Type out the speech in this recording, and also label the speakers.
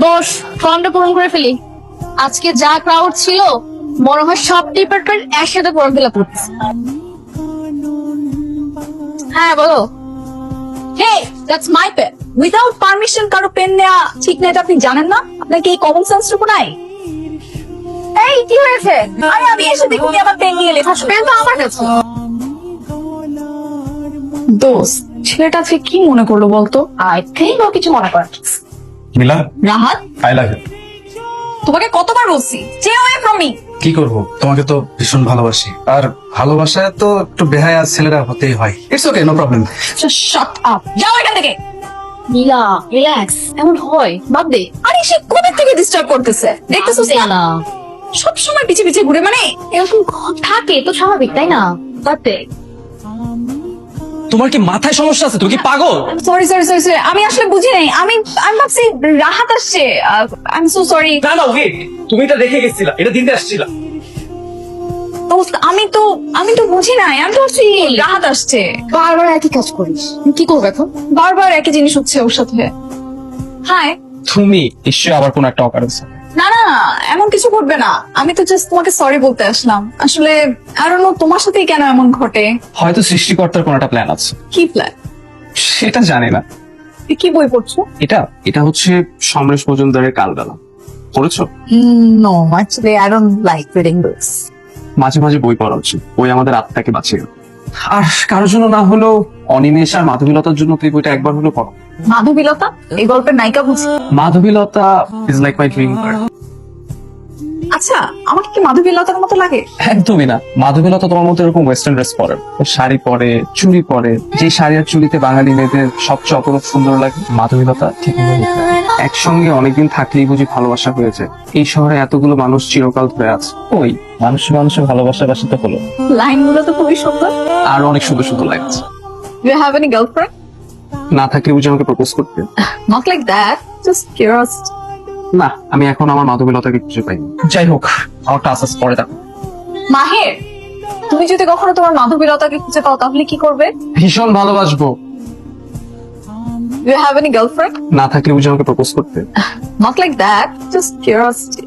Speaker 1: বস, ফর্মটা পূরণ করে ফেলি। আজকে যা ক্রাউড ছিল মনে হয় সব ডিপার্টমেন্ট একসাথে ফর্ম ফিল আপ করতেছে। হ্যাঁ বলো।
Speaker 2: Hey, that's my pen. Without permission কারো পেন নেওয়া ঠিক না, এটা আপনি জানেন না? আপনাকে এই কমন সেন্সটুকু নাই? এই কি হয়েছে? আরে আমি এসে দেখুন আমার পেন নিয়ে লেখা শুরু।
Speaker 1: পেন তো আমার কাছে।
Speaker 2: দোস্ত, ছেলেটা আজকে কি মনে করলো বলতো?
Speaker 1: আই থিঙ্ক ও কিছু মনে করে।
Speaker 3: মিলা,
Speaker 2: রাহাত,
Speaker 3: আই লাভ ইউ।
Speaker 2: তোমাকে কতবার বলছি স্টে অ্যাওয়ে ফ্রম মি।
Speaker 3: কি করব, তোমাকে তো ভীষণ ভালোবাসি, আর ভালোবাসায় তো একটু বেহায়া ছেলেরা হতেই হয়। It's okay, no problem.
Speaker 2: Shut up, যাও এখান থেকে।
Speaker 1: নীলা, রিল্যাক্স, এমন হয় বাদ দে।
Speaker 2: আরে সে কবে থেকে ডিস্টার্ব করতেছে দেখতেছো না? সব সময় পিছে পিছে ঘুরে, মানে
Speaker 1: এরকম থাকে তো স্বাভাবিক, তাই না? বাদ দে।
Speaker 4: তোমার কি মাথায় সমস্যা আছে? তুমি কি পাগল?
Speaker 2: সরি সরি সরি সরি, আমি আসলে বুঝি নাই। আমি ভাবছি রাহাত আসছে। I am so sorry.
Speaker 4: না না, ওয়েট, তুমি এটা দেখে গেছিলা, এটা দিতে আসছিলা।
Speaker 2: দোস্ত, আমি তো বুঝি নাই। আমি তো ভাবছি রাহাত আসছে।
Speaker 1: বারবার একই কাজ করিস, কি করবো এখন?
Speaker 2: বারবার একই জিনিস হচ্ছে ওর সাথে। হাই।
Speaker 4: তুমি নিশ্চয়ই আবার কোন একটা অকারেন্স।
Speaker 2: না না, এমন কিছু ঘটবে না। আমি তো জাস্ট তোমাকে সরি বলতে আসলাম। আসলে I don't know তোমার সাথেই কেন এমন ঘটে।
Speaker 4: হয়তো সৃষ্টিকর্তার কোন একটা প্ল্যান আছে,
Speaker 2: কি প্ল্যান?
Speaker 4: সেটা জানি না।
Speaker 2: কি বই পড়ছো?
Speaker 4: এটা হচ্ছে সমরেশ মজুমদারের কালবেলা। পড়েছো?
Speaker 2: No, actually I don't like reading books.
Speaker 4: মাঝে মাঝে বই পড়া উচিত, বই আমাদের আত্মাকে বাঁচিয়ে রাখে। আর কারোর জন্য না হলেও অনিমেষ আর মাধবীলতার জন্য তুই বইটা একবার হলেও পড়ো।
Speaker 2: মাধবীলতা এই গল্পের নায়িকা বুঝি?
Speaker 4: Madhabilata is like my dream girl.
Speaker 2: আচ্ছা, আমাকে কি মাধবীলতার মতো লাগে?
Speaker 4: একদমই না, মাধবীলতা তোমার মতো এরকম ওয়েস্টার্ন ড্রেস পরে, শাড়ি পরে, চুড়ি পরে। যে শাড়ি আর চুড়িতে বাঙালি মেয়েদের সবচেয়ে অপরূপ সুন্দর লাগে, মাধবীলতা ঠিক একসঙ্গে অনেকদিন থাকলেই বুঝি ভালোবাসা হয়েছে। এই শহরে এতগুলো মানুষ চিরকাল ধরে আছে, ওই মানুষের ভালোবাসার বাসা তো হলো।
Speaker 2: লাইনগুলো তো খুবই সুন্দর।
Speaker 4: আর অনেক সুন্দর সুন্দর লাগছে।
Speaker 2: Do you have any girlfriend?
Speaker 4: না থাকলে বুঝি আমাকে প্রপোজ করতে।
Speaker 2: Not like that, just curiosity.
Speaker 4: না, আমি এখন আমার মাধবীলতাকে খুঁজে পাই। যাই হোক, আমার ক্লাস আছে, পরে দেখো।
Speaker 2: মাহের, তুমি যদি কখনো তোমার মাধবীলতাকে খুঁজে পাও তাহলে কি করবে?
Speaker 4: ভীষণ ভালোবাসবো।
Speaker 2: Do you have any girlfriend?
Speaker 4: না থাকলে বুঝি আমাকে প্রপোজ করতে।
Speaker 2: Not like that, just curiosity.